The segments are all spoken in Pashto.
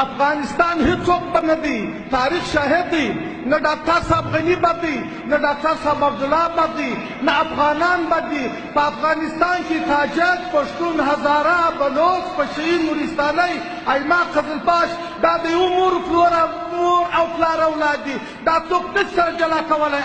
افغانستان هیڅوک به نه دی، تاریخ شاهد دی. نه ډاکټر صاحب غني بد دی، نه ډاکټر صاحب عبدالله بد دی، نه افغانان بد دي. په افغانستان کې تاجک، پښتون، هزاره، بلوچ، پشین، نورستاني، ایما، قزلباش دا د یو مور او پلار اولاد دي. دا څوک نشي سره جلا کولی.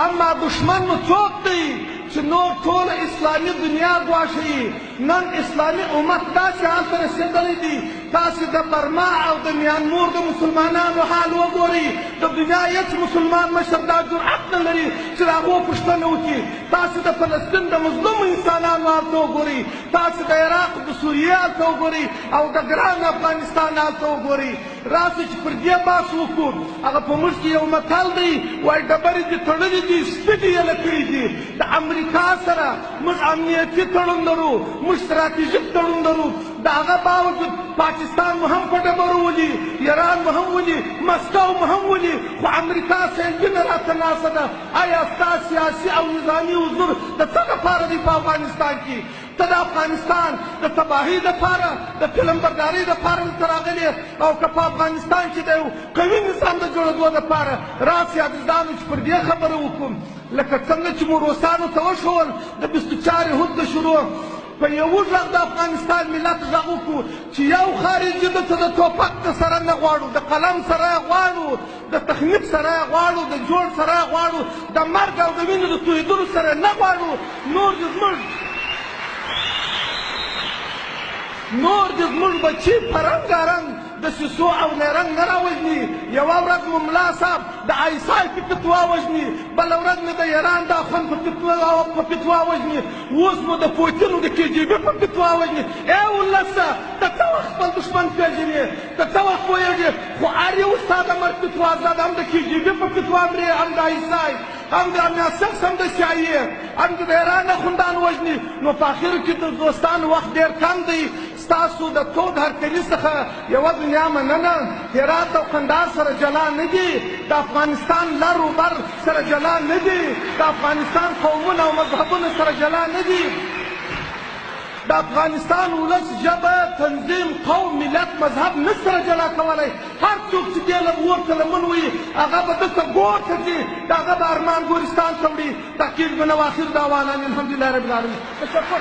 اما دشمن مو څوک دی چې نور ټول اسلامي دنیا ګواښي؟ نن اسلامي امت داسې حال ته رسېدلی دی. تاسې د برما او د میانمور د مسلمانانو حال وګورئ. د دنیا هېڅ مسلمان مشر دا جرأت نه لري چې د هغو پوښتنه وکړي. تاسې د فلسطین د مظلومو انسانانو حال ته وګورئ. تاسې د عراق د سوریې حال ته وګورئ او د ګران افغانستان حال ته وګورئ. راسئ چې پر دې بحث وکړو. هغه په موږ کې یو متل دی، وایي ډبرې دې تړلې دي، سپي دې یله کړي دي. د امریکا سره موږ امنیتي تړون لرو، موږ ستراتیژیک تړون لرو. د هغه باوجود پاکستان مو هم په ډبرو ولي، ایران مو هم ولي، مسکو مو هم ولي، خو امریکا سنګینه راته ناسته ده. آیا ستا سیاسي او نظامي حضور د څه دپاره دی په افغانستان کې؟ ته د افغانستان د تباهۍ دپاره، د فلم بردارۍ دپاره دلته راغلې، او که په افغانستان کې د یو قوي نظام د جوړېدو دپاره راسئ عزیزانو چې پر دې خبره وکړو. لکه څنګه چې مو روسانو ته وښول د 24 هود د شروع په یوه غږ د افغانستان ملت غږ وکړو چې یو خارجي دلته د توپک سره نه غواړو، د قلم سره یې غواړو، د تخنیک سره یې غواړو، د جوړ سره یې غواړو، د مرګ او د وینې د تویېدلو سره نه غواړو. نور دې زموږ بچي په رنګارنګ د سیسو او نیرنګ نه راوژني. یوه ورځ مو ملا صاحب د آیسای په فتوا وژني، بله ورځ مې د ایران د اخوند په فتوا وژني، اوس مو د پوتین د KGB په فتوا وژني. ای ولسه ته څه وخت خپل دښمن پېژنې؟ ته څه وخت پوهېږې؟ خو هر یو ستا د مرګ فتوا زده، هم د KGB په فتوا مرې، هم د آیسای، هم د MI6، هم د CIA، هم د ایران اخوندان وژني. نو په اخر کې د دوستانو وخت ډېر کم دی. ستاسو د تود هرکلي څخه یوه دنیا مننه. هرات او قندهار سره جلا نه دي، د افغانستان لر و بر سره جلا نه دي، د افغانستان قومونه او مذهبونه سره جلا نه دي. د افغانستان ولس ژبه، تنظیم، قوم، ملت، مذهب نه سره جلا کولی. هر څوک چې دې اور ته لمن وي هغه به دلته ګور ته ځي، د هغه به ارمان ګورستان ته وړي. تحقیق بنواخر دعوانا الحمدلله رب العالمین. تشکر.